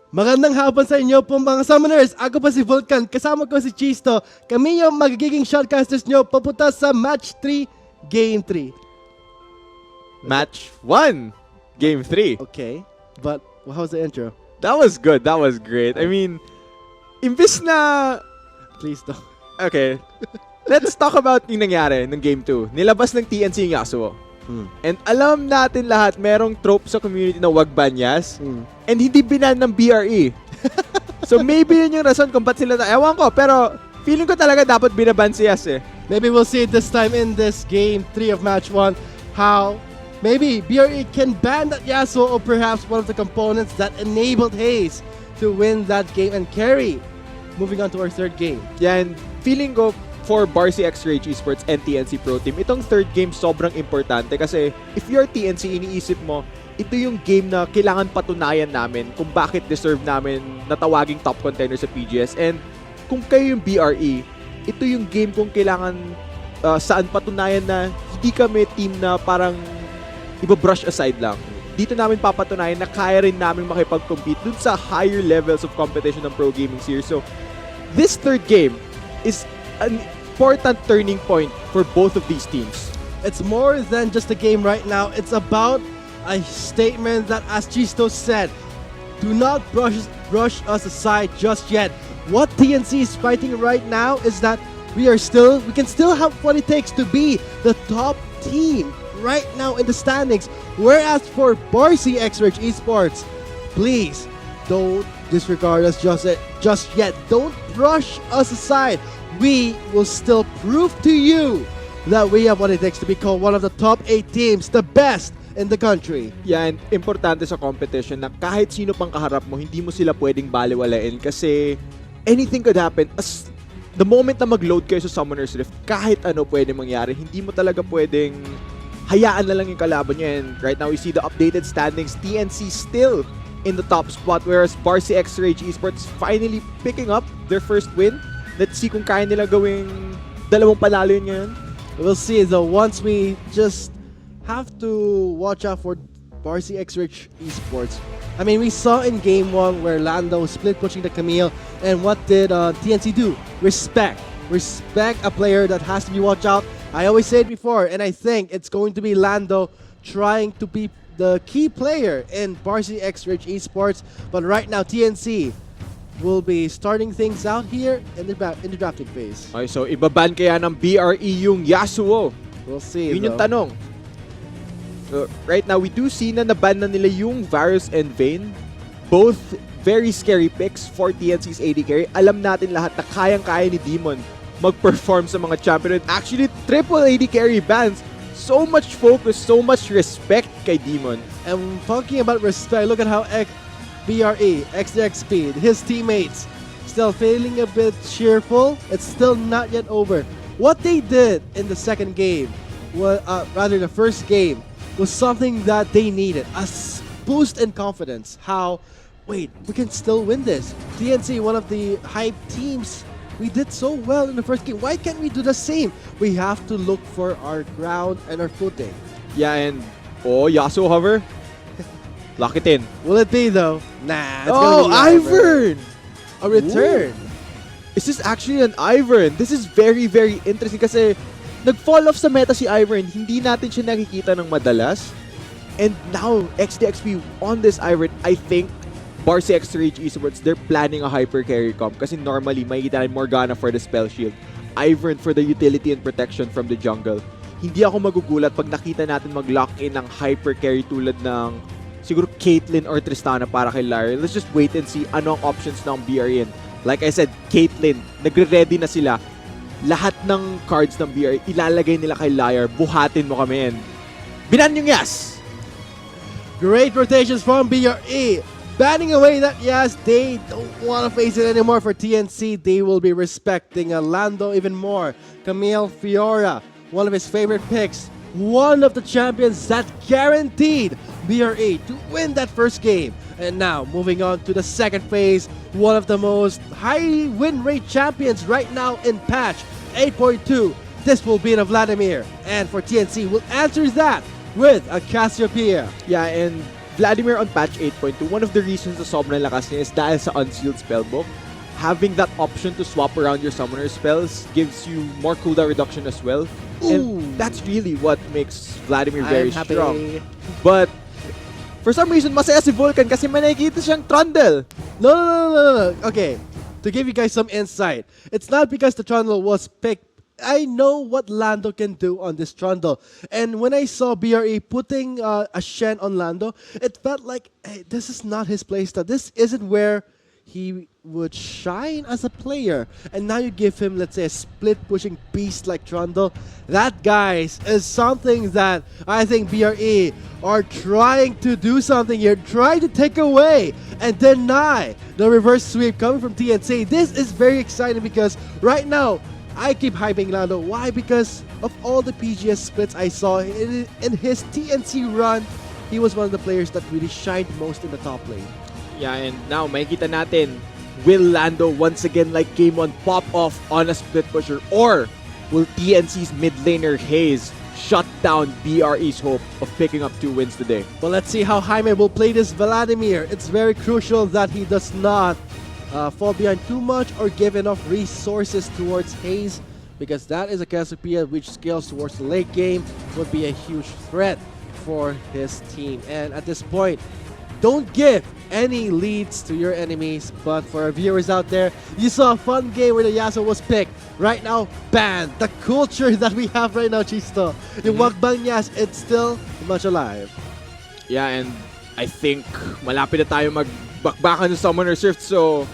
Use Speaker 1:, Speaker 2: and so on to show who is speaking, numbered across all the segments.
Speaker 1: Magandang hapon sa inyo po mga summoners. Ako pa si Vulcan, kasama ko si Chisto. Kami yung magiging shotcasters nyo papunta sa Match 3, Game 3.
Speaker 2: Match 1, Game 3.
Speaker 1: Okay, but how's the intro?
Speaker 2: That was good. That was great. I mean, imbis na...
Speaker 1: Please don't.
Speaker 2: Okay. Let's talk about yung nangyari ng Game 2. Nilabas ng TNC yung Yasuo. And alam natin lahat, merong trope sa community na wag banyas. And hindi binan ng BRE. So maybe yun yung rason kung ba't sila ewan ko, pero feeling ko talaga dapat binaban si Yas eh.
Speaker 1: Maybe we'll see this time in this Game 3 of Match 1 how maybe BRE can ban that Yasuo or perhaps one of the components that enabled Haze to win that game and carry. Moving on to our third game.
Speaker 2: Yan, feeling ko for BRE X-Rage Esports and TNC Pro Team, itong third game sobrang importante kasi if you're TNC, iniisip mo, ito yung game na kailangan patunayan namin kung bakit deserve namin natawaging top contender sa PGS. And kung kayo yung BRE, ito yung game kung kailangan saan patunayan na hindi kami team na parang iba-brush aside lang. Dito namin papatunayan na kaya rin namin makipag-compete dun sa higher levels of competition ng pro gaming series. So, this third game is an important turning point for both of these teams.
Speaker 1: It's more than just a game right now. It's about a statement that, as Chisto said, do not brush us aside just yet. What TNC is fighting right now is that we can still have what it takes to be the top team right now in the standings. Whereas for BRE X-Rage Esports, please don't disregard us just yet. Don't brush us aside. We will still prove to you that we have what it takes to be called one of the top 8 teams, the best in the country.
Speaker 2: Yan, importante sa competition na kahit sino pang kaharap mo, hindi mo sila pwedeng baliwalain kasi anything could happen. As the moment na mag-load kayo sa Summoner's Rift, kahit ano pwede mangyari, hindi mo talaga pwedeng hayaan na lang yung kalaban nyo. And right now, we see the updated standings. TNC still in the top spot, whereas BRE X-Rage Esports finally picking up their first win. Let's see kung kaya nila gawing dalawang panalo yun ngayon.
Speaker 1: We'll see though. Once we just have to watch out for BRE X-Rage Esports. I mean, we saw in Game 1 where Lando split pushing the Camille, and what did TNC do? Respect. Respect a player that has to be watched out. I always say it before, and I think it's going to be Lando trying to be the key player in BRE X-Rage Esports. But right now, TNC will be starting things out here in the drafting phase.
Speaker 2: Okay, so ibaban kaya ng BRE yung Yasuo?
Speaker 1: We'll see.
Speaker 2: Yun yung tanong. So, right now, we do see na naban na nila yung Varus and Vayne. Both very scary picks for TNC's AD carry. Alam natin lahat na kayang-kaya ni Demon mag-perform sa mga champion. Actually, triple AD carry bans. So much focus, so much respect kay Demon.
Speaker 1: And talking about respect, look at how BRE, XDX Speed, his teammates, still feeling a bit cheerful. It's still not yet over. What they did in the second game, rather the first game, was something that they needed. A boost in confidence. How, wait, we can still win this. TNC, one of the hype teams, we did so well in the first game. Why can't we do the same? We have to look for our ground and our footing.
Speaker 2: Yeah, and Yasuo hover. Lock it in.
Speaker 1: Will it be though? Nah. It's
Speaker 2: Oh,
Speaker 1: gonna be
Speaker 2: Ivern!
Speaker 1: a return.
Speaker 2: Ooh. Is this actually an Ivern? This is very, very interesting kasi nag-fall off sa meta si Ivern. Hindi natin siya nakikita ng madalas. And now, XDXP on this Ivern, I think BRE X-Rage Esports, they're planning a hyper carry comp kasi normally, makikita natin Morgana for the spell shield, Ivern for the utility and protection from the jungle. Hindi ako magugulat pag nakita natin mag-lock in ng hyper carry tulad ng siguro Caitlyn or Tristana para kay Lyra. Let's just wait and see ano ang options ng BRE. Like I said, Caitlyn, nagre-ready na sila. Lahat ng cards ng BRE, ilalagay nila kay Lyra. Buhatin mo kami. Binan yung Yas!
Speaker 1: Great rotations from BRE. Banning away that Yas, they don't want to face it anymore for TNC. They will be respecting Lando even more. Camille Fiora, one of his favorite picks. One of the champions that guaranteed BRE to win that first game. And now, moving on to the second phase, one of the most high win rate champions right now in patch 8.2. This will be the Vladimir. And for TNC, we'll answer that with a Cassiopeia.
Speaker 2: Yeah, and Vladimir on patch 8.2, one of the reasons na sobrang lakas niya is dahil sa unsealed spellbook. Having that option to swap around your summoner spells gives you more cooldown reduction as well.
Speaker 1: Ooh.
Speaker 2: And that's really what makes Vladimir very
Speaker 1: I'm happy.
Speaker 2: strong. But for some reason, masaya si Vulcan kasi may nakikita siyang Trundle.
Speaker 1: No. Okay, to give you guys some insight, it's not because the Trundle was picked. I know what Lando can do on this Trundle. And when I saw BRE putting a Shen on Lando, it felt like, hey, this is not his playstyle. This isn't where he would shine as a player. And now you give him, let's say, a split-pushing beast like Trundle. That, guys, is something that I think BRE are trying to do something here, trying to take away and deny the reverse sweep coming from TNC. This is very exciting because right now, I keep hyping Lando. Why? Because of all the PGS splits I saw in his TNC run, he was one of the players that really shined most in the top lane.
Speaker 2: Yeah, and now makikita natin, will Lando once again like Game 1 pop off on a split pusher, or will TNC's mid laner Haze shut down BRE's hope of picking up 2 wins today?
Speaker 1: Well, let's see how Jaime will play this Vladimir. It's very crucial that he does not fall behind too much or give enough resources towards Haze, because that is a Cassiopeia which scales towards the late game would be a huge threat for his team. And at this point, don't give any leads to your enemies. But for our viewers out there, you saw a fun game where the Yasuo was picked. Right now, banned. The culture that we have right now, Chisto. Yung Wagbang Yas, it's still much alive.
Speaker 2: Yeah, and I think malapit na tayo magbakbakan ng Summoner Rift. So,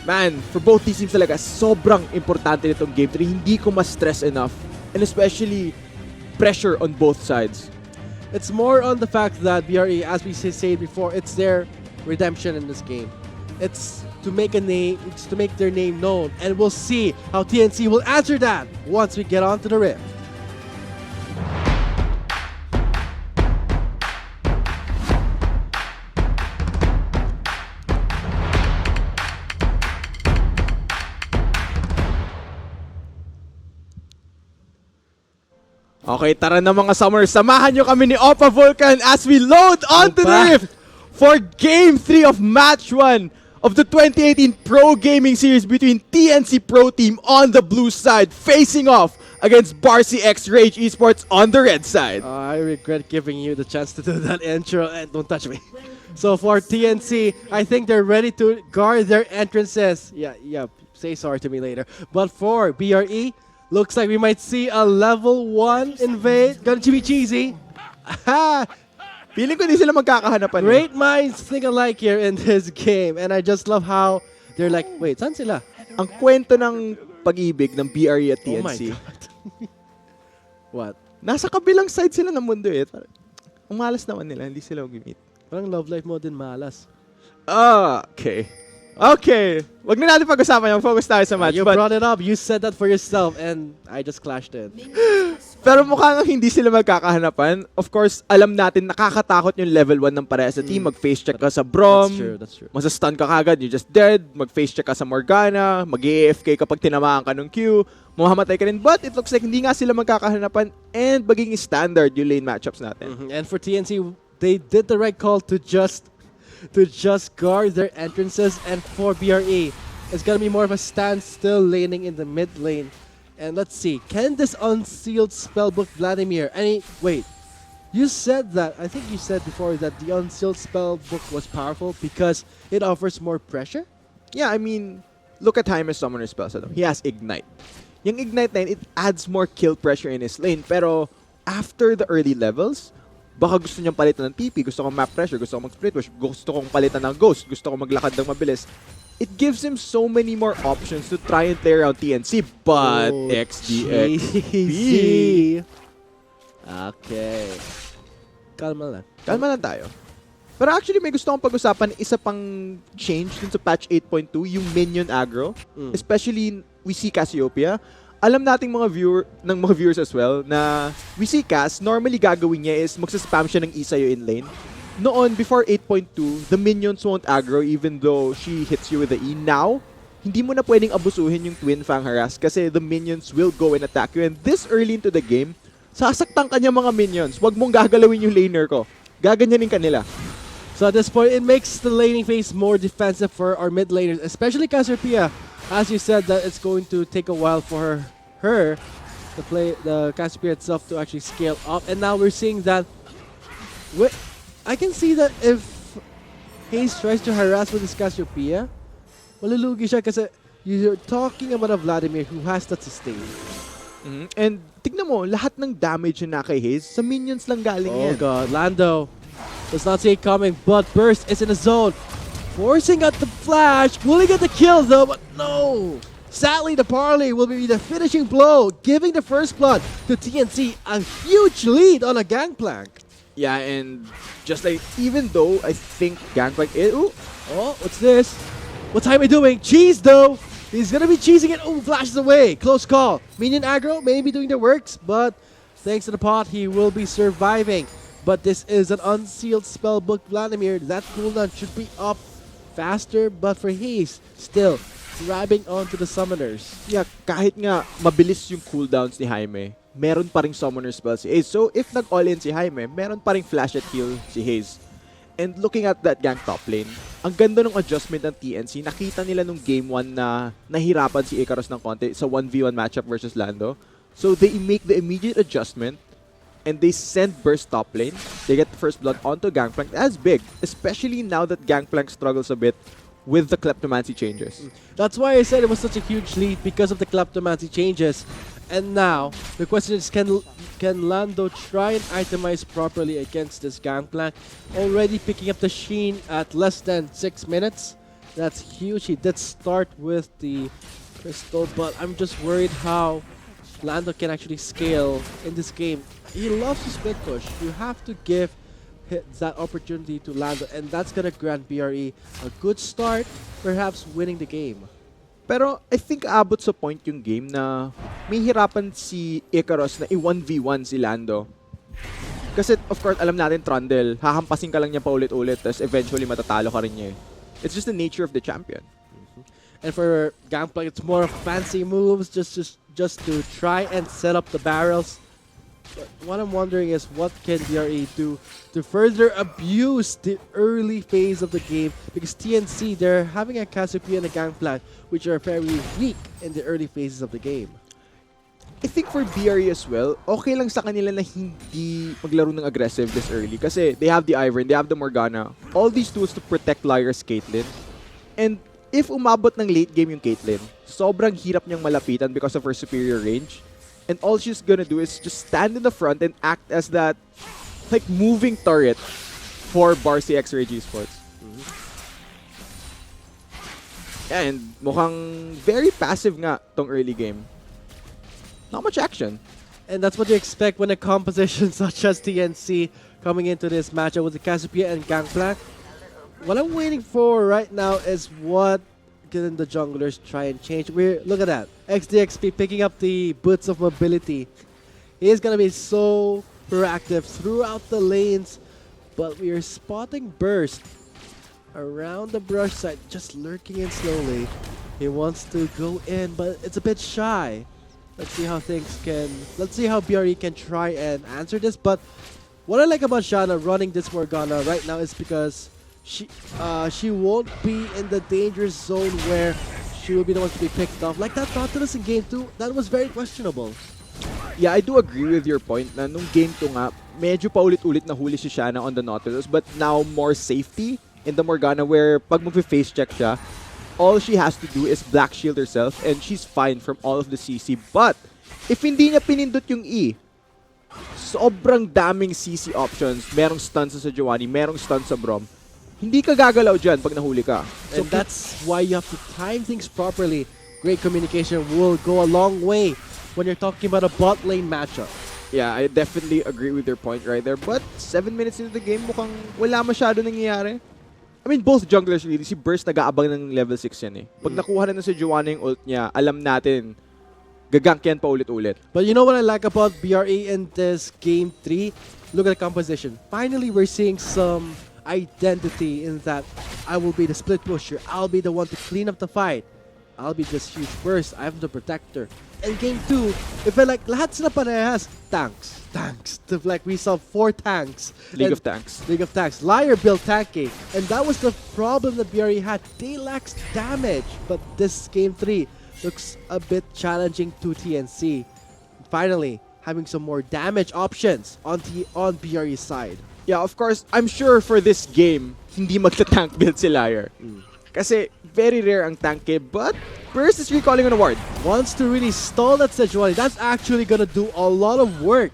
Speaker 2: man, for both these teams talaga, sobrang importante nitong Game 3. Hindi ko ma-stress enough. And especially, pressure on both sides.
Speaker 1: It's more on the fact that BRE, as we said before, it's their redemption in this game. It's to make a name, it's to make their name known. And we'll see how TNC will answer that once we get onto the Rift.
Speaker 2: Okay, tara na mga Summers. Samahan nyo kami ni Opa Vulcan as we load onto the Rift for Game 3 of Match 1 of the 2018 Pro Gaming Series between TNC Pro Team on the blue side facing off against Barcy X Rage Esports on the red side.
Speaker 1: I regret giving you the chance to do that intro, and don't touch me. So for TNC, I think they're ready to guard their entrances. Yeah, say sorry to me later. But for BRE, looks like we might see a level 1 invade. Gonna be cheesy.
Speaker 2: Feeling ko di sila magkakahanapan.
Speaker 1: Great minds think alike here in this game. And I just love how they're like, wait, saan sila?
Speaker 2: Ang kwento ng pag-ibig ng BRE at TNC.
Speaker 1: Oh my God. What?
Speaker 2: Nasa kabilang side sila ng mundo eh. Ang malas naman nila, hindi sila mag-meet.
Speaker 1: Parang love life mo din malas.
Speaker 2: Okay. Okay. Wag na natin pag-usapan yung focus tayo sa match.
Speaker 1: You brought it up. You said that for yourself and I just clashed it.
Speaker 2: Pero mukhang hindi sila magkakahanapan. Of course, alam natin nakakatakot yung level 1 ng parehas sa team. Mag-face check ka sa Brom.
Speaker 1: That's true.
Speaker 2: Masa-stun ka kagad, you're just dead. Mag-face check ka sa Morgana. Mag-AFK kapag tinamaan ka ng Q. Mamamatay ka rin. But it looks like hindi nga sila magkakahanapan and magiging standard yung lane matchups natin.
Speaker 1: And for TNC, they did the right call to just guard their entrances. And for BRE, it's gonna be more of a standstill laning in the mid lane. And let's see, can this unsealed spellbook Vladimir? Wait, you said that, I think you said before that the unsealed spellbook was powerful because it offers more pressure?
Speaker 2: Yeah, I mean, look at Jaime's summoner spells. He has Ignite. Yung Ignite na yun, it adds more kill pressure in his lane. Pero after the early levels, baka gusto niyang palitan ng TP, gusto kong map pressure, gusto kong mag-split push, gusto kong palitan ng ghost, gusto kong maglakad ng mabilis. It gives him so many more options to try and play around TNC, but
Speaker 1: XDXP. Okay. Kalma lang
Speaker 2: tayo. Pero actually, may gusto kong pag-usapan, isa pang change dun sa patch 8.2, yung minion aggro. Especially, we see Cassiopeia. Alam nating mga viewers as well na we see Cass, normally gagawin niya is magsaspam siya ng Isayo in lane. Noon, before 8.2, the minions won't aggro even though she hits you with the E. Now, hindi mo na pwedeng abusuhin yung Twin Fang Harass kasi the minions will go and attack you. And this early into the game, sasaktan ka niya mga minions. Huwag mong gagalawin yung laner ko. Gaganyanin ka nila.
Speaker 1: So at this point, it makes the laning phase more defensive for our mid laners, especially Cassiopeia. As you said, that it's going to take a while for her the Cassiopeia itself to actually scale up. And now we're seeing that. I can see that if Hayes tries to harass with his Cassiopeia, malulugi siya kasi you're talking about a Vladimir who has that sustain.
Speaker 2: And tignan mo, lahat ng damage na kay Hayes, sa minions lang galing
Speaker 1: Oh
Speaker 2: yan.
Speaker 1: god, Lando does not see it coming, but Burst is in the zone. Forcing out the flash. Will he get the kill though? But no! Sadly, the parley will be the finishing blow, giving the first blood to TNC a huge lead on a gangplank.
Speaker 2: Yeah, and just like, even though I think Gangplank is... Ooh,
Speaker 1: Oh, what's this? What's Jaime doing? Cheese though! He's gonna be cheesing it. Oh, flashes away. Close call. Minion aggro, maybe doing the works, but thanks to the pot, he will be surviving. But this is an unsealed spellbook Vladimir. That cooldown should be up faster, but for Hayes, still grabbing onto the summoners.
Speaker 2: yeah, kahit nga mabilis yung cooldowns ni Jaime, meron pa ring summoner spell si Hayes. So if nag-all-in si Jaime, meron pa ring flash at heal si Hayes. And looking at that gank top lane, ang ganda ng adjustment ng TNC. Nakita nila nung game 1 na nahirapan si Icarus ng konti sa 1v1 matchup versus Lando. So they make the immediate adjustment and they send Burst top lane. They get the first blood onto Gangplank. That's big, especially now that Gangplank struggles a bit with the Kleptomancy changes.
Speaker 1: That's why I said it was such a huge lead because of the Kleptomancy changes. And now, the question is, can Lando try and itemize properly against this Gangplank? Already picking up the Sheen at less than 6 minutes. That's huge. He did start with the Crystal, but I'm just worried how Lando can actually scale in this game. He loves to split push. You have to give that opportunity to Lando, and that's gonna grant BRE a good start, perhaps winning the game.
Speaker 2: Pero I think abot sa point yung game na may hirapan si Icarus na i-1v1 si Lando. Kasi of course, alam natin Trundle, hahampasin ka lang niya paulit-ulit tapos eventually matatalo ka rin niya. It's just the nature of the champion.
Speaker 1: And for Gangplank, it's more of fancy moves just to try and set up the barrels. But what I'm wondering is, what can BRE do to further abuse the early phase of the game? Because TNC, they're having a Cassiopeia and a Gangplank, which are very weak in the early phases of the game.
Speaker 2: I think for BRE as well, okay lang sa kanila na hindi maglaro ng aggressive this early. Kasi they have the Ivern, they have the Morgana. All these tools to protect Lyra's Caitlyn. And if umabot ng late game yung Caitlyn, sobrang hirap niyang malapitan because of her superior range. And all she's gonna do is just stand in the front and act as that like moving turret for Barcy X-Ray G-Sports. And mukhang very passive nga tong early game. Not much action.
Speaker 1: And that's what you expect when a composition such as TNC coming into this matchup with the Cassiopeia and Gangplank. What I'm waiting for right now is what can the junglers try and change. Look at that. XDXP picking up the boots of mobility. He is going to be so proactive throughout the lanes. But we are spotting Burst around the brush side, just lurking in slowly. He wants to go in, but it's a bit shy. Let's see how let's see how BRE can try and answer this. But what I like about Shanna running this Morgana right now is because she won't be in the dangerous zone where she will be the one to be picked off. Like that Nautilus in game 2, that was very questionable.
Speaker 2: Yeah, I do agree with your point na nung game 2 nga, medyo paulit-ulit na huli si Shanna on the Nautilus, but now more safety in the Morgana where pag mag-face check siya, all she has to do is black shield herself and she's fine from all of the CC. But if hindi niya pinindot yung E, sobrang daming CC options. Merong stun sa Sejuani, merong stun sa Braum. Hindi ka gagalaw dyan pag nahuli ka.
Speaker 1: So and that's why you have to time things properly. Great communication will go a long way when you're talking about a bot lane matchup.
Speaker 2: Yeah, I definitely agree with your point right there. But 7 minutes into the game, mukhang wala masyado nangyayari. I mean, both junglers really. Si Burst nag-aabang ng level 6 yan eh. Pag nakuha na si Joanna yung ult niya, alam natin, gagank yan pa ulit-ulit.
Speaker 1: But you know what I like about BRE in this game 3? Look at the composition. Finally, we're seeing some identity in that I will be the split pusher. I'll be the one to clean up the fight. I'll be this huge burst. I'm the protector. And game 2, it felt like lahat sila parehas. Tanks. Like we saw 4 tanks.
Speaker 2: League
Speaker 1: And
Speaker 2: of Tanks.
Speaker 1: League of Tanks. Liar built tanking. And that was the problem that BRE had. They lacked damage. But this game 3 looks a bit challenging to TNC. Finally, having some more damage options on BRE's side.
Speaker 2: Yeah, of course, I'm sure for this game, hindi magta-tank build si Liar. Kasi very rare ang tank eh, but Burst is recalling an award.
Speaker 1: Wants to really stall that Sejuani. That's actually gonna do a lot of work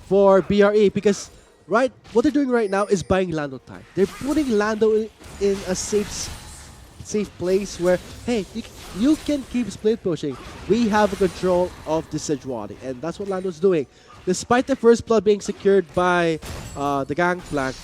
Speaker 1: for BRE because what they're doing right now is buying Lando time. They're putting Lando in a safe place where, hey, you can keep split pushing. We have control of the Sejuani, and that's what Lando's doing. Despite the first blood being secured by the Gangplank,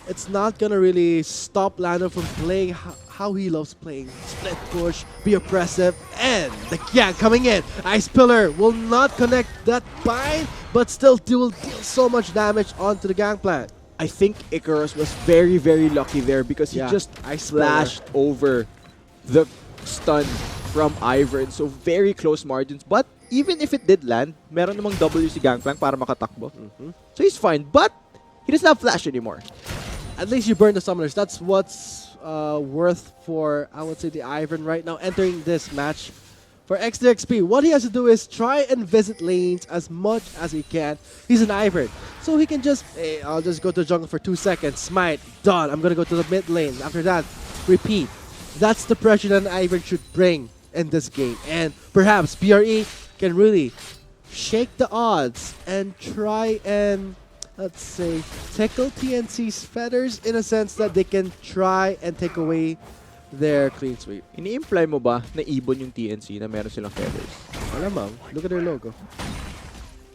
Speaker 1: it's not gonna really stop Lando from playing how he loves playing. Split push, be oppressive, and the gang coming in. Ice Pillar will not connect that bind, but still will deal so much damage onto the Gangplank.
Speaker 2: I think Icarus was very, very lucky there because he just flashed over the stun from Ivern. So very close margins. But even if it did land, meron namang W si Gangplank para makatakbo. So he's fine. But he doesn't have flash anymore.
Speaker 1: At least you burn the summoners. That's what's worth for, I would say, the Ivern right now entering this match. For XDXP, what he has to do is try and visit lanes as much as he can. He's an Ivern, so he can just, hey, I'll just go to the jungle for 2 seconds, smite, done. I'm gonna go to the mid lane. After that, repeat. That's the pressure that an Ivern should bring in this game. And perhaps BRE can really shake the odds and try and, let's say, tickle TNC's feathers in a sense that they can try and take away their clean sweep.
Speaker 2: Ini-imply mo ba na ibon yung TNC na meron silang feathers?
Speaker 1: Alamang, look at their logo.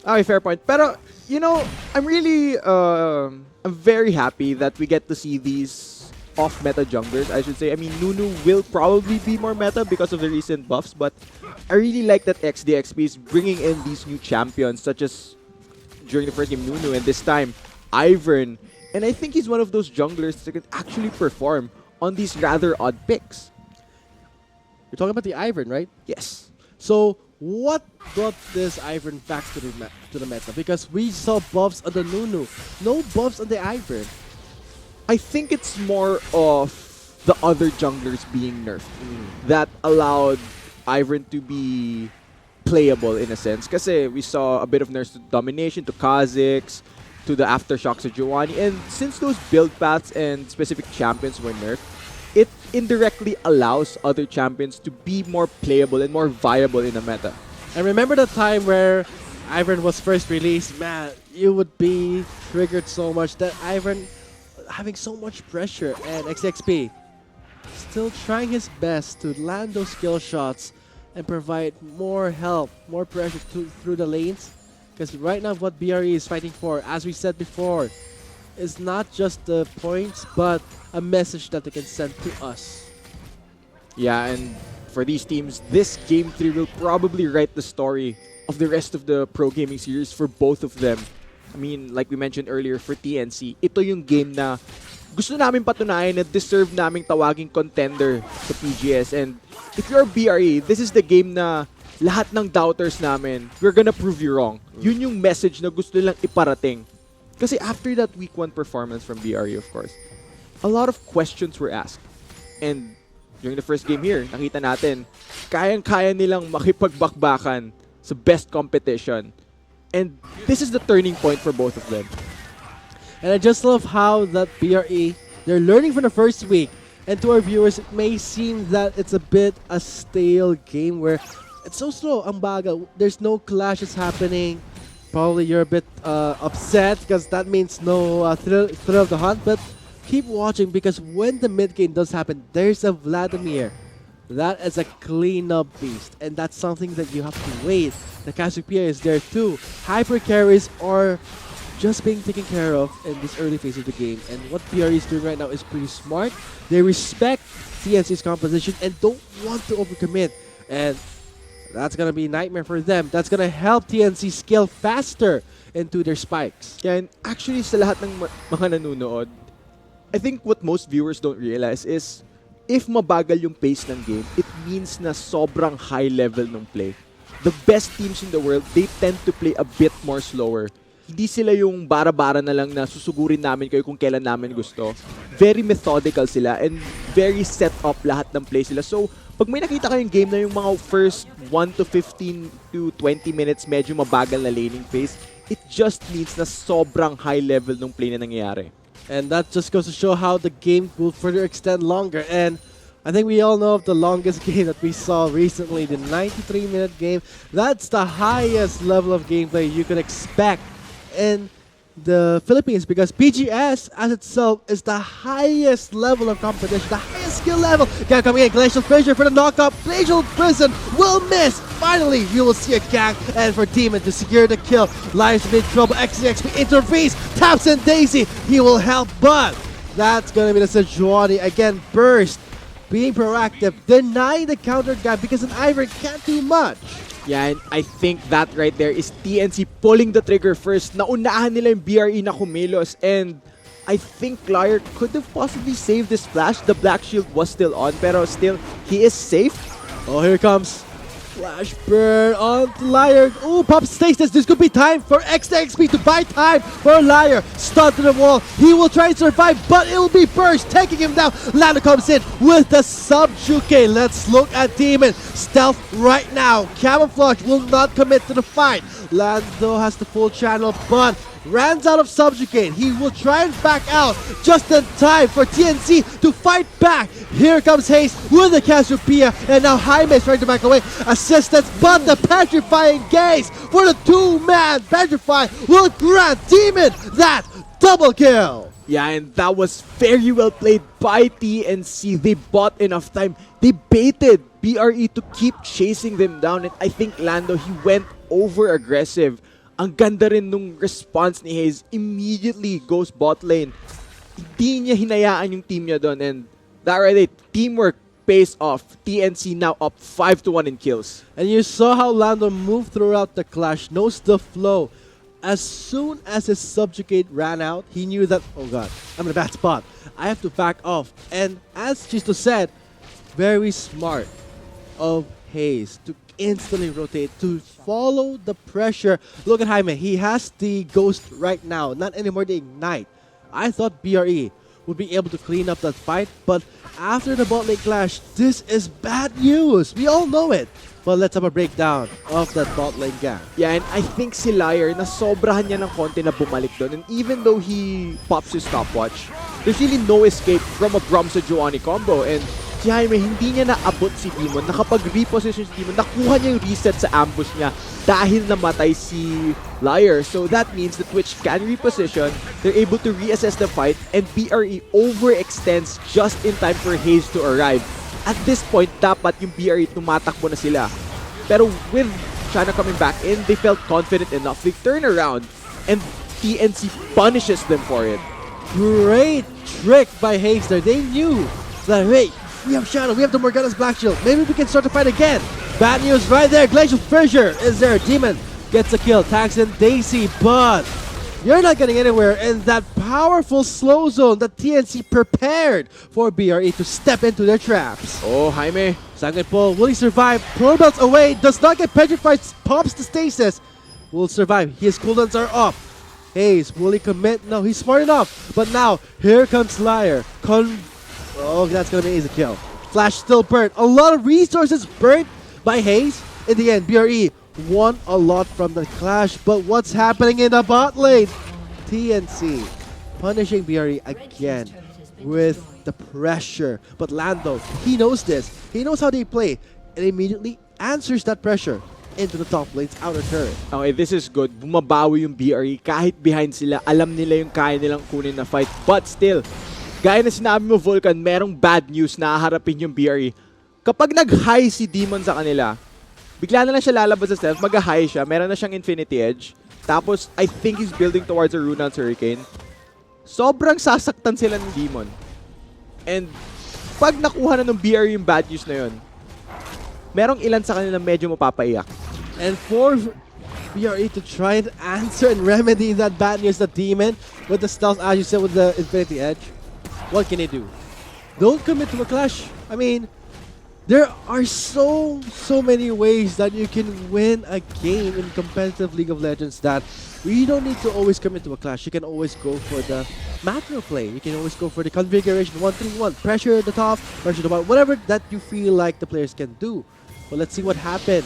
Speaker 2: Okay, fair point. Pero, you know, I'm really, I'm very happy that we get to see these off-meta junglers, I should say. I mean, Nunu will probably be more meta because of the recent buffs, but I really like that XDXP is bringing in these new champions, such as during the first game, Nunu, and this time, Ivern. And I think he's one of those junglers that can actually perform on these rather odd picks.
Speaker 1: You're talking about the Ivern, right?
Speaker 2: Yes.
Speaker 1: So, what brought this Ivern back to the meta? Because we saw buffs on the Nunu, no buffs on the Ivern.
Speaker 2: I think it's more of the other junglers being nerfed that allowed Ivern to be playable in a sense. Kasi we saw a bit of nerfs to Domination, to Kha'Zix, to the Aftershocks of Giovanni. And since those build paths and specific champions were nerfed, it indirectly allows other champions to be more playable and more viable in the meta.
Speaker 1: And remember the time where Ivern was first released? Man, you would be triggered so much that Ivern having so much pressure, and XXP still trying his best to land those skill shots and provide more help, more pressure through the lanes. Because right now what BRE is fighting for, as we said before, is not just the points, but a message that they can send to us.
Speaker 2: Yeah, and for these teams, this Game 3 will probably write the story of the rest of the pro gaming series for both of them. I mean, like we mentioned earlier, for TNC, ito yung game na gusto namin patunayan na deserve naming tawaging contender sa PGS. And if you're BRE, this is the game na lahat ng doubters namin, we're gonna prove you wrong. Yun yung message na gusto nilang iparating. Kasi after that week 1 performance from BRE, of course, a lot of questions were asked. And during the first game here, nakita natin, kayang-kaya nilang makipagbakbakan sa best competition. And this is the turning point for both of them.
Speaker 1: And I just love how that BRE, they're learning from the first week. And to our viewers, it may seem that it's a bit a stale game where it's so slow, ang bagal. There's no clashes happening. Probably you're a bit upset because that means no thrill of the hunt. But keep watching because when the mid game does happen, there's a Vladimir. That is a clean-up beast, and that's something that you have to wait. The Cassiopeia is there too. Hyper carries are just being taken care of in this early phase of the game, and what BRE is doing right now is pretty smart. They respect TNC's composition and don't want to overcommit, and that's gonna be a nightmare for them. That's gonna help TNC scale faster into their spikes.
Speaker 2: Yeah, and actually sa lahat ng mga nanonood, I think what most viewers don't realize is if mabagal yung pace ng game, it means na sobrang high level ng play. The best teams in the world, they tend to play a bit more slower. Hindi sila yung bara-bara na lang na susugurin namin kayo kung kailan namin gusto. Very methodical sila and very set up lahat ng play sila. So, pag may nakita kayong game na yung mga first 1 to 15 to 20 minutes medyo mabagal na laning phase, it just means na sobrang high level ng play na nangyayari.
Speaker 1: And that just goes to show how the game will further extend longer. And I think we all know of the longest game that we saw recently, the 93-minute game. That's the highest level of gameplay you could expect in the Philippines, because BGS as itself is the highest level of competition, the highest skill level. Gang coming in, Glacial Fissure for the knockup. Glacial Prison will miss. Finally, you will see a gang, and for Demon to secure the kill. Lives in trouble. XCXP intervenes, taps in Daisy. He will help, but that's gonna be the Sejuani again. Burst, being proactive, denying the counter guy because an Ivern can't do much.
Speaker 2: Yeah, and I think that right there is TNC pulling the trigger first. Naunahan nila yung BRE na kumilos, and I think Liar could have possibly saved this flash. The Black Shield was still on, pero still, he is safe.
Speaker 1: Oh, here comes Flash Burn on Liar. Ooh, Pop stasis. This could be time for XXP to buy time for Liar. Stunned to the wall. He will try and survive, but it will be Burst taking him down. Lando comes in with the Subjuke. Let's look at Demon. Stealth right now. Camouflage will not commit to the fight. Lando has the full channel, but runs out of Subjugate. He will try and back out just in time for TNC to fight back. Here comes Haze with the Cassiopeia, and now Jaime is trying to back away. Assistance, but the Petrifying Gaze for the two-man Petrify will grant Demon that double kill.
Speaker 2: Yeah, and that was very well played by TNC. They bought enough time. They baited BRE to keep chasing them down, and I think Lando, he went over-aggressive. Ang ganda rin nung response ni Haze. Immediately goes bot lane. Hindi niya hinayaan yung team niya doon. And that right there, teamwork pays off. TNC now up 5-1 in kills.
Speaker 1: And you saw how Lando moved throughout the clash, knows the flow. As soon as his Subjugate ran out, he knew that, oh god, I'm in a bad spot. I have to back off. And as Chisto said, very smart of Haze to instantly rotate, to follow the pressure. Look at Jaime, he has the Ghost right now, not anymore the Ignite. I thought BRE would be able to clean up that fight, but after the bot lane clash, this is bad news. We all know it. But let's have a breakdown of that bot lane gang.
Speaker 2: Yeah, and I think si Liar, nasobrahan niya ng konti na bumalik doon. And even though he pops his stopwatch, there's really no escape from a Brom Sejuani combo. And si Jaime, hindi niya naabot si Demon. Nakapag-reposition si Demon, nakuha niya yung reset sa ambush niya dahil namatay si Liar. So that means the Twitch can reposition, they're able to reassess the fight, and BRE overextends just in time for Haze to arrive. At this point, dapat yung BRE tumatakbo na sila. Pero with China coming back in, they felt confident enough. They turn around, and TNC punishes them for it.
Speaker 1: Great trick by Haze there. They knew that, hey, we have Shadow, we have the Morgana's Black Shield. Maybe we can start to fight again. Bad news right there. Glacial Fissure is there. Demon gets a kill. Tags in Daisy, but you're not getting anywhere in that powerful slow zone that TNC prepared for BRE to step into their traps.
Speaker 2: Oh, Jaime.
Speaker 1: Second pull, will he survive? Pro belts away, does not get petrified, pops the stasis. Will survive, his cooldowns are up. Haze, will he commit? No, he's smart enough. But now, here comes Liar. Oh, that's gonna be an easy kill. Flash still burnt. A lot of resources burnt by Haze. In the end, BRE won a lot from the clash, but what's happening in the bot lane? TNC punishing BRE again with the pressure. But Lando, he knows this. He knows how they play, and immediately answers that pressure into the top lane's outer turret.
Speaker 2: Okay, this is good. Bumabawi yung BRE. Kahit behind sila, alam nila yung kaya nilang kunin na fight. But still, gaya na sinabi mo, Vulcan, merong bad news na haharapin yung BRE. Kapag nag-high si Demon sa kanila, bigla na lang siya lalabas sa stealth, mag-high siya, meron na siyang Infinity Edge. Tapos, I think he's building towards a Runaan's Hurricane. Sobrang sasaktan sila ng Demon. And, pag nakuha na ng BRE yung bad news na yun, merong ilan sa kanila medyo mapapaiyak.
Speaker 1: And for BRE to try and answer and remedy that bad news, the Demon, with the stealth, as you said, with the Infinity Edge, what can he do? don't commit to a clash. I mean, there are so many ways that you can win a game in competitive League of Legends that you don't need to always commit to a clash. You can always go for the macro play. You can always go for the configuration 1-3-1, pressure at the top, pressure at the bottom, whatever that you feel like the players can do. But let's see what happened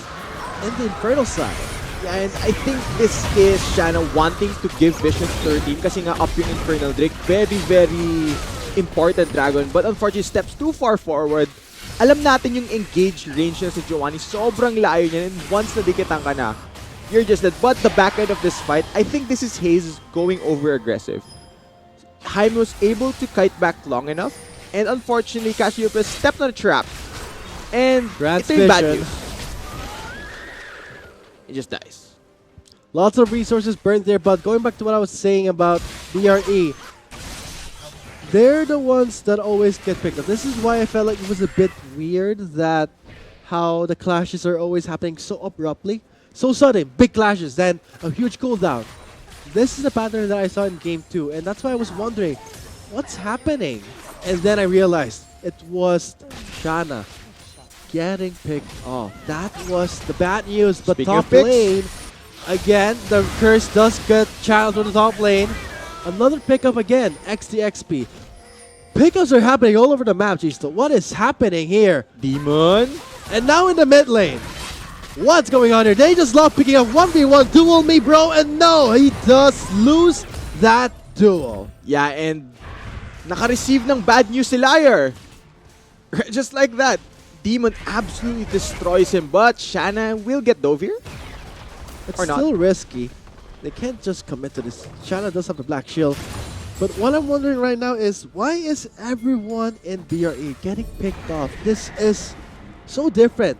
Speaker 1: in the Infernal side.
Speaker 2: Yeah, and I think this is Shanna wanting to give vision to her team kasi nga up yung Infernal Drake. Very, very important dragon. But unfortunately, steps too far forward. Alam natin yung engage range niya si Giovanni. Sobrang layo niya. And once nadikitan ka na, you're just dead. But the back end of this fight, I think this is Hayes going over-aggressive. Jaime was able to kite back long enough. And unfortunately, Cassiopeia stepped on a trap. And it's a bad news. It just dies.
Speaker 1: Lots of resources burned there, but going back to what I was saying about BRE, they're the ones that always get picked up. This is why I felt like it was a bit weird that how the clashes are always happening so abruptly. So sudden, big clashes, then a huge cooldown. This is a pattern that I saw in Game 2, and that's why I was wondering, what's happening? And then I realized it was Shanna getting picked off. That was the bad news, but
Speaker 2: Speaking
Speaker 1: top
Speaker 2: of picks,
Speaker 1: lane, again, the curse does get channeled from the top lane. Another pickup again, XDXP. Pickups are happening all over the map, Gisto. What is happening here?
Speaker 2: Demon.
Speaker 1: And now in the mid lane. What's going on here? They just love picking up 1v1 duel me, bro. And no, he does lose that duel.
Speaker 2: Yeah, and naka-receive ng bad news si Liar. Just like that. Demon absolutely destroys him, but Shanna will get dove here.
Speaker 1: It's
Speaker 2: Or not.
Speaker 1: still risky. They can't just commit to this. Shanna does have the black shield. But what I'm wondering right now is, why is everyone in BRE getting picked off? This is so different.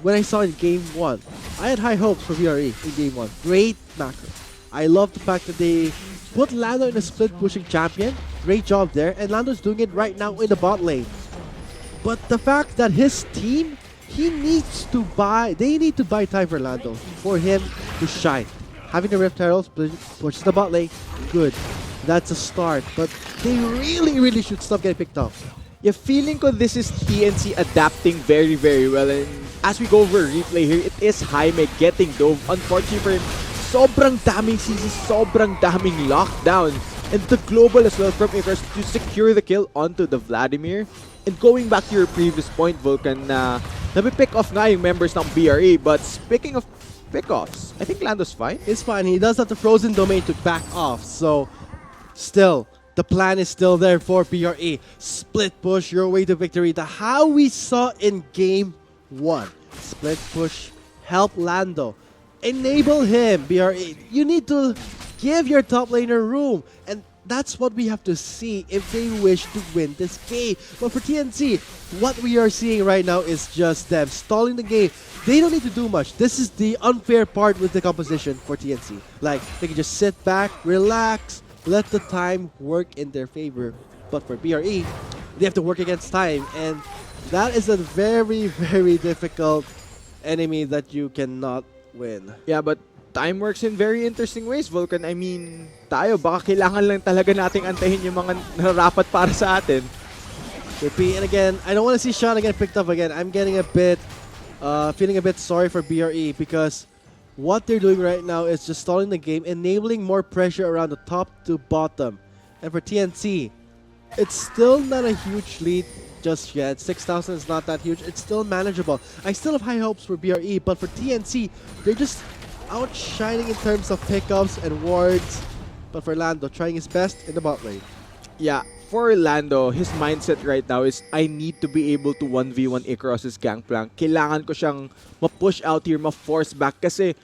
Speaker 1: When I saw in Game 1, I had high hopes for BRE in Game 1. Great macro. I love the fact that they put Lando in a split pushing champion. Great job there. And Lando's doing it right now in the bot lane. But the fact that his team, they need to buy time for Lando for him to shine. Having the Rift Heralds pushes the bot lane, good. That's a start. But they really should stop getting picked off.
Speaker 2: Yeah, feeling ko this is TNC adapting very, very well. And as we go over replay here, it is Jaime getting dove. Unfortunately for him, sobrang daming CC, sobrang daming lockdown. And the global as well from Icarus to secure the kill onto the Vladimir. And going back to your previous point, Vulcan, na nabipick off nga yung members ng BRE. But speaking of pickoffs, I think Lando's fine.
Speaker 1: It's fine. He does have the frozen domain to back off. So, still, the plan is still there for BRE. Split push your way to victory. The how we saw in Game 1. Split push, help Lando. Enable him, BRE. You need to give your top laner room. And that's what we have to see if they wish to win this game. But for TNC, what we are seeing right now is just them stalling the game. They don't need to do much. This is the unfair part with the composition for TNC. Like, they can just sit back, relax, let the time work in their favor. But for BRE, they have to work against time. And that is a very difficult enemy that you cannot win.
Speaker 2: Yeah, but time works in very interesting ways, Vulcan. I mean, tayo, baka kailangan lang talaga nating antayin yung mga nararapat para sa atin.
Speaker 1: Repeat, and again, I don't want to see Shanna get picked up again. I'm getting a bit, feeling a bit sorry for BRE because what they're doing right now is just stalling the game, enabling more pressure around the top to bottom. And for TNC, it's still not a huge lead just yet. 6,000 is not that huge. It's still manageable. I still have high hopes for BRE, but for TNC, they're just outshining in terms of pickups and wards. But for Lando, trying his best in the bot lane.
Speaker 2: Yeah, for Lando, his mindset right now is I need to be able to 1v1 Icarus' Gangplank. Kailangan ko siyang ma-push out here, ma-force back. Kasi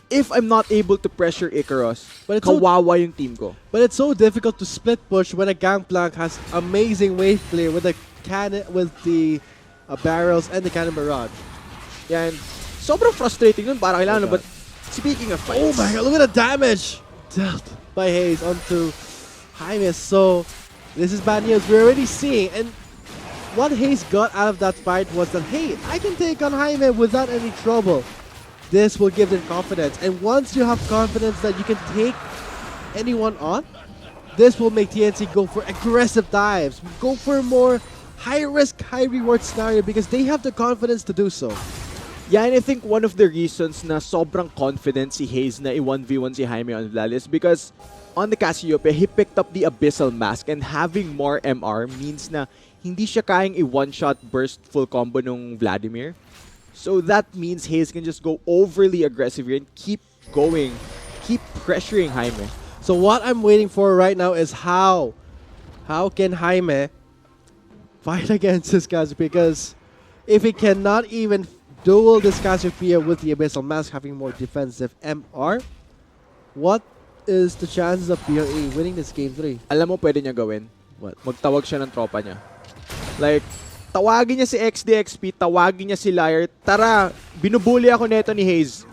Speaker 2: if I'm not able to pressure Icarus,
Speaker 1: but
Speaker 2: kawawa yung team ko.
Speaker 1: But it's so difficult to split push when a Gangplank has amazing wave play with the cannon, with the barrels and the cannon barrage.
Speaker 2: Yeah, and sobrang frustrating nun para kailangan. But speaking of fights,
Speaker 1: oh my god, look at the damage dealt by Hayes onto Jaime. So this is bad news. We're already seeing, and what Hayes got out of that fight was that, hey, I can take on Jaime without any trouble. This will give them confidence, and once you have confidence that you can take anyone on, this will make TNC go for aggressive dives, go for more high risk, high reward scenario because they have the confidence to do so.
Speaker 2: Yeah, and I think one of the reasons na sobrang confident si Hayes na i-1v1 si Jaime on Vlad is because on the Cassiopeia, he picked up the Abyssal Mask, and having more MR means na hindi siya kayang i-one-shot burst full combo nung Vladimir. So that means Hayes can just go overly aggressive here and keep going, keep pressuring Jaime.
Speaker 1: So what I'm waiting for right now is how can Jaime fight against this Cassiopeia, because if he cannot even duel this Cassiopeia with the Abyssal Mask having more defensive MR, what is the chances of BRE winning this game 3?
Speaker 2: Alam mo pwede niya gawin?
Speaker 1: What?
Speaker 2: Magtawag siya ng tropa niya. Like, tawagin niya si XDXP, tawagin niya si Liar. Tara, binubuli ako neto ni Hayes.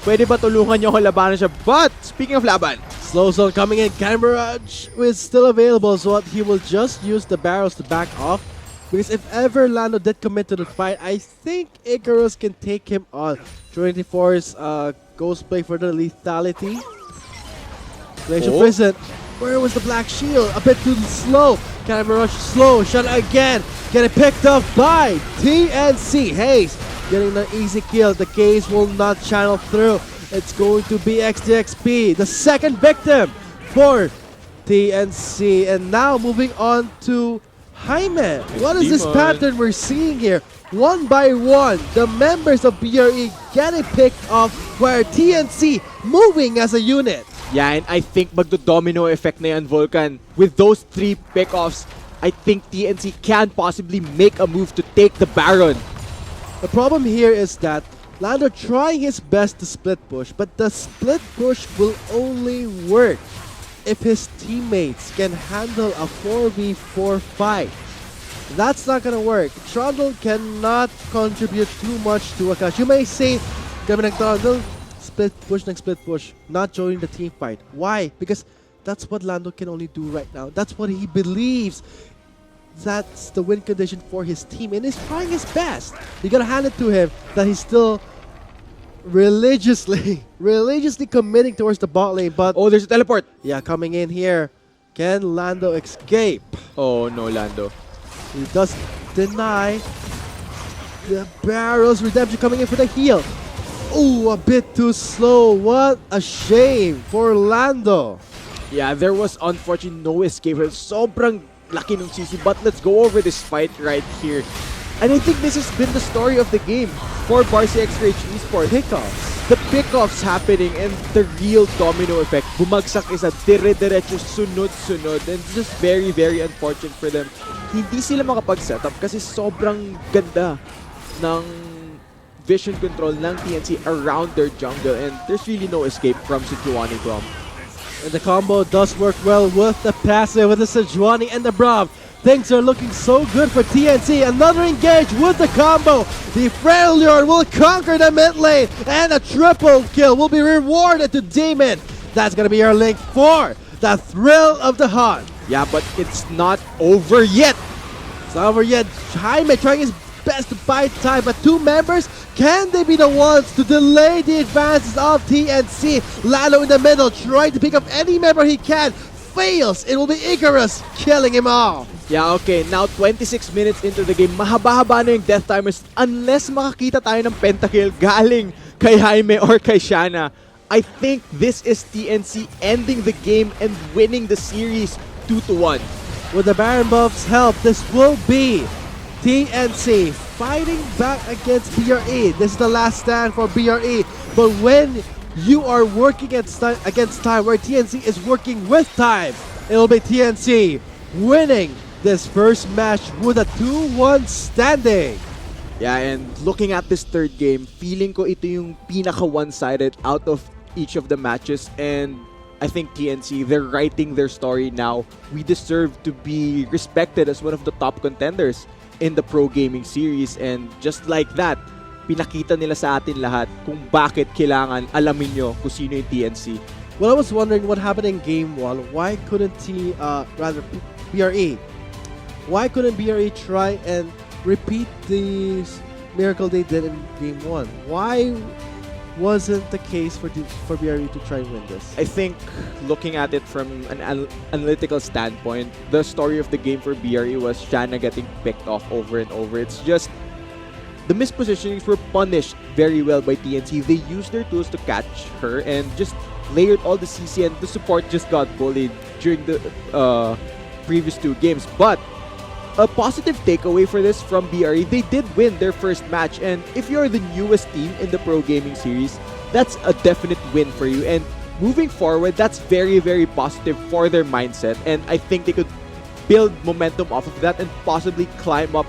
Speaker 2: Pwede ba tulungan niyo ako labanan siya? But, speaking of laban,
Speaker 1: Slow zone coming in. Barrage is still available, so what he will just use the barrels to back off. Because if ever Lando did commit to the fight, I think Icarus can take him on. 24's ghost play for the lethality. Glacial Prison. Where was the Black Shield? A bit too slow. Barrage slow. Shot again. Getting picked up by TNC. Hayes getting an easy kill. The gaze will not channel through. It's going to be XDXP, the second victim for TNC. And now moving on to Jaime. What is this pattern we're seeing here? One by one, the members of BRE getting picked off, where TNC moving as a unit.
Speaker 2: yeah, and I think magdo-domino effect na yan, Vulcan. With those 3 pickoffs, I think TNC can possibly make a move to take the Baron.
Speaker 1: The problem here is that Lando trying his best to split push, but the split push will only work if his teammates can handle a 4v4 fight. That's not gonna work. Trundle cannot contribute too much to a clash. You may say, kami nag-Trundle, split push, not joining the team fight. Why? Because that's what Lando can only do right now. That's what he believes. That's the win condition for his team, and he's trying his best. You gotta hand it to him that he's still religiously committing towards the bot lane. But
Speaker 2: Oh, there's a teleport.
Speaker 1: yeah, coming in here, can Lando escape?
Speaker 2: Oh no, Lando.
Speaker 1: He does deny the barrels. Redemption coming in for the heal. Oh, a bit too slow. What a shame for Lando.
Speaker 2: Yeah, there was unfortunately no escape. Sobrang laki nung CC, but let's go over this fight right here. And I think this has been the story of the game for Barca X-Rage Esports.
Speaker 1: Pickoffs.
Speaker 2: The pickoffs happening and the real domino effect. Bumagsak isa, dire-diretso, sunod-sunod. And it's just very, very unfortunate for them. Hindi sila makapag-setup kasi sobrang ganda ng vision control ng TNC around their jungle. And there's really no escape from Sejuani Braum.
Speaker 1: And the combo does work well with the passive, with the Sejuani and the Braum. Things are looking so good for TNC. Another engage with the combo. The Freljord will conquer the mid lane. And a triple kill will be rewarded to Demon. That's going to be our link for the thrill of the hunt.
Speaker 2: Yeah, but it's not over yet.
Speaker 1: It's not over yet. Jaime trying his best to buy time, but 2 members, can they be the ones to delay the advances of TNC? Lalo in the middle, trying to pick up any member he can. Fails. It will be Icarus killing him off.
Speaker 2: Yeah, okay. Now, 26 minutes into the game. Mahaba-haba na yung death timers unless makakita tayo ng pentakill galing kay Jaime or kay Shanna. I think this is TNC ending the game and winning the series 2-1.
Speaker 1: With the Baron buff's help, this will be TNC fighting back against BRE. This is the last stand for BRE. But when you are working against time, where TNC is working with time, it will be TNC winning this first match with a 2-1 standing.
Speaker 2: Yeah, and looking at this third game, feeling ko ito yung pinaka one-sided out of each of the matches. And I think TNC, they're writing their story now. We deserve to be respected as one of the top contenders in the pro gaming series. And just like that, pinakita nila sa atin lahat kung bakit kailangan alamin nyo kung sino yung TNC.
Speaker 1: Well, I was wondering what happened in Game 1. Why couldn't BRE? Why couldn't BRE try and repeat the miracle they did in Game 1? Why wasn't the case for BRE to try and win this.
Speaker 2: I think looking at it from an analytical standpoint, the story of the game for BRE was Shanna getting picked off over and over. It's just the mispositionings were punished very well by TNC. They used their tools to catch her and just layered all the CC, and the support just got bullied during the previous 2 games. But a positive takeaway for this from BRE, they did win their first match, and if you're the newest team in the Pro Gaming Series, that's a definite win for you. And moving forward, that's very, very positive for their mindset, and I think they could build momentum off of that and possibly climb up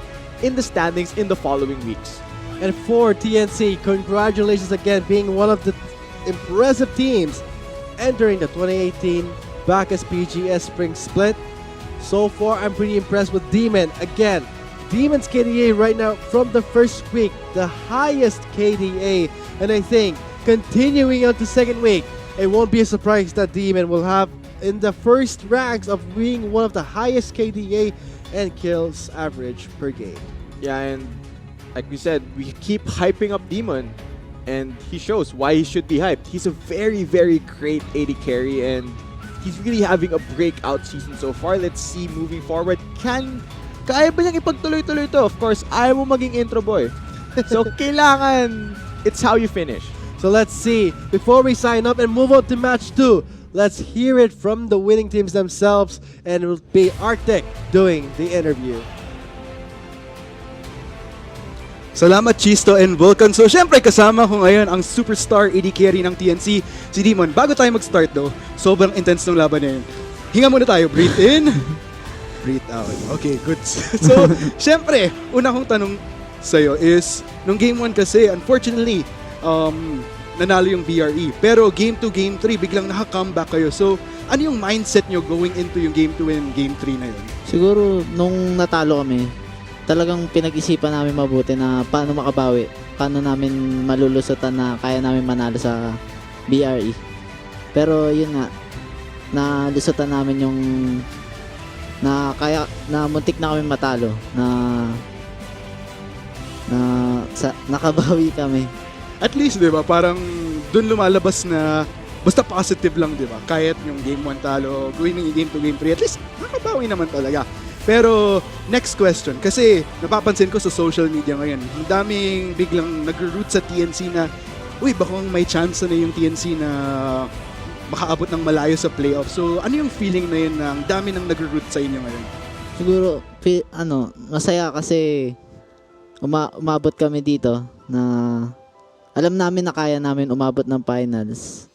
Speaker 2: in the standings in the following weeks.
Speaker 1: And for TNC, congratulations again, being one of the impressive teams entering the 2018 Bacchus PGS Spring Split. So far, I'm pretty impressed with Demon. Again, Demon's KDA right now from the first week, the highest KDA. And I think continuing on to second week, it won't be a surprise that Demon will have in the first ranks of being one of the highest KDA and kills average per game.
Speaker 2: Yeah, and like we said, we keep hyping up Demon, and he shows why he should be hyped. He's a very, very great AD carry, and he's really having a breakout season so far. Let's see moving forward. Kaya ba niyang ipagtuloy-tuloy to? Of course, ayaw mo maging intro boy. So, kailangan, it's how you finish.
Speaker 1: So let's see. Before we sign up and move on to match 2, let's hear it from the winning teams themselves, and it will be Arctic doing the interview.
Speaker 3: Salamat Chisto and Vulcan. So syempre kasama ko ngayon ang superstar AD carry ng TNC, si Demon. Bago tayo mag-start though, sobrang intense ng laban na yun. Hinga muna tayo, breathe in, breathe out. Okay, good. So syempre, una kong tanong sa'yo is, nung game 1 kasi, unfortunately, nanalo yung BRE. Pero game 2, game 3, biglang naka-comeback kayo. So ano yung mindset nyo going into yung game 2 and game 3 na yun?
Speaker 4: Siguro, nung natalo kami, talagang pinag-isipan namin mabuti na paano makabawi, paano namin malulusutan na kaya namin manalo sa BRE. Pero yun nga, nalusutan namin yung na muntik na kami matalo, nakabawi kami.
Speaker 3: At least, di ba, parang dun lumalabas na basta positive lang, di ba? Kahit yung game 1 talo, going ng game 2, game 3, at least nakabawi naman talaga. Pero, next question. Kasi, napapansin ko sa social media ngayon, ang daming biglang nag-root sa TNC na, uy, baka may chance na yung TNC na makaabot ng malayo sa playoff. So, ano yung feeling na yun na ang dami nang nag-root sa inyo ngayon?
Speaker 4: Siguro, masaya kasi umabot kami dito na alam namin na kaya namin umabot ng finals.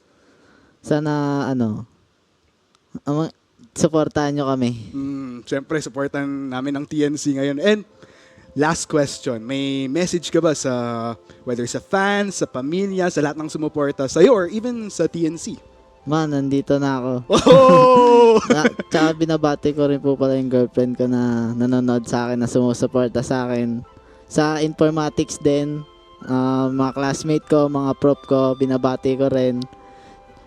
Speaker 4: Sana, supportahan nyo kami.
Speaker 3: Siyempre, supportan namin ang TNC ngayon. And last question, may message ka ba sa, whether sa fans, sa pamilya, sa lahat ng sumuporta sa'yo, or even sa TNC?
Speaker 4: Man, nandito na ako.
Speaker 3: Oh!
Speaker 4: Tsaka binabati ko rin po pala yung girlfriend ko na nanonood sa akin, na sumusuporta sa akin. Sa informatics din, mga classmate ko, mga prop ko, binabati ko rin.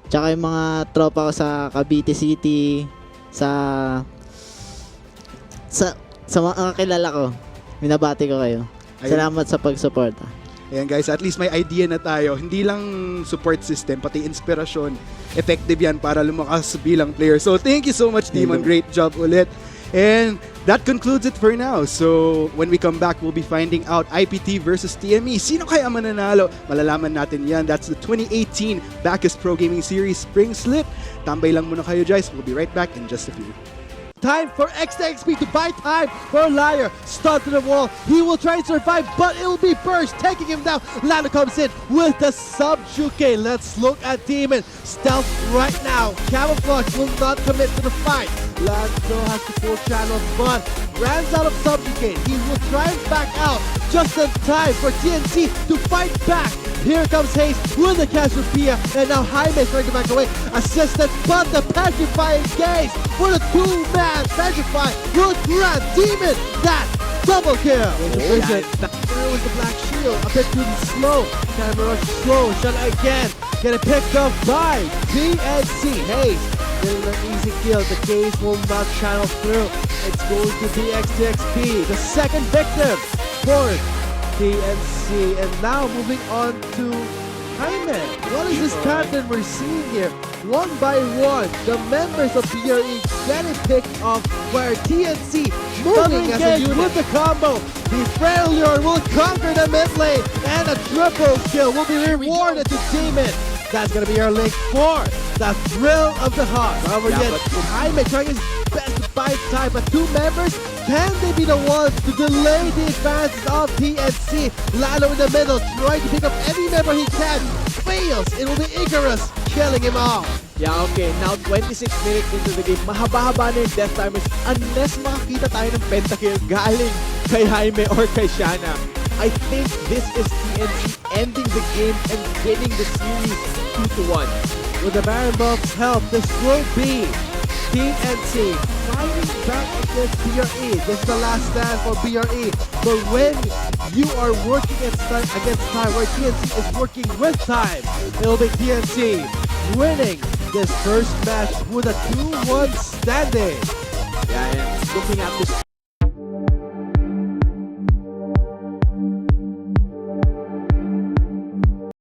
Speaker 4: Tsaka yung mga tropa ko sa Cavite City, sa mga kilala ko, binabati ko kayo. Salamat sa pagsuporta.
Speaker 3: Ayan guys, at least may idea na tayo. Hindi lang support system, pati inspirasyon. Effective yan para lumakas bilang player. So thank you so much, Demon. Great job ulit. And that concludes it for now. So when we come back, we'll be finding out IPT versus TME. Sino kaya mananalo? Malalaman natin yan. That's the 2018 Bacchus Pro Gaming Series Spring Split. Tambay lang muna kayo guys. We'll be right back in just a few.
Speaker 1: Time for XTXP to buy time for Liar. Stunned to the wall. He will try and survive, but it will be Burst taking him down. Lando comes in with the Subjuke. Let's look at Demon. Stealth right now. Camouflage will not commit to the fight. Lando has the full channel, but runs out of Subjuke. He will try and back out just in time for TNC to fight back. Here comes Hayes with the Cassiopeia, and now Jaime is trying to back away. Assisted, but the Petrifying Gaze for the two-man Petrify will grant Demon that double kill. There was the Black Shield, a bit too slow. Camera slow, shot again. Getting picked up by TNC. Hayes getting an easy kill. The Gaze will not channel through. It's going to be XTXP, the second victim for TNC. And now moving on to Jaime, what is this pattern we're seeing here? One by one, the members of BRE getting picked off where TNC moving as a unit with the combo. The Failure will conquer the mid lane and a triple kill will be rewarded to Demon. That's gonna be our link for the Thrill of the Heart. However,
Speaker 2: Yeah,
Speaker 1: yet
Speaker 2: but-
Speaker 1: Jaime trying his best to buy time, but two members, can they be the ones to delay the advances of TNC? Lalo in the middle, trying to pick up any member he can. Fails, it will be Icarus killing him off.
Speaker 2: Yeah, okay. Now, 26 minutes into the game. Mahaba-haba na yung death timers unless makakita tayo ng pentakill galing kay Jaime or kay Shanna. I think this is TNC ending the game and winning the series 2-1.
Speaker 1: With the Baron Buff's help, this will be TNC fighting back against BRE. This is the last stand for BRE. But when you are working against time, where TNC is working with time, it will be TNC winning this first match with a 2-1 standing.
Speaker 2: Yeah, and looking at this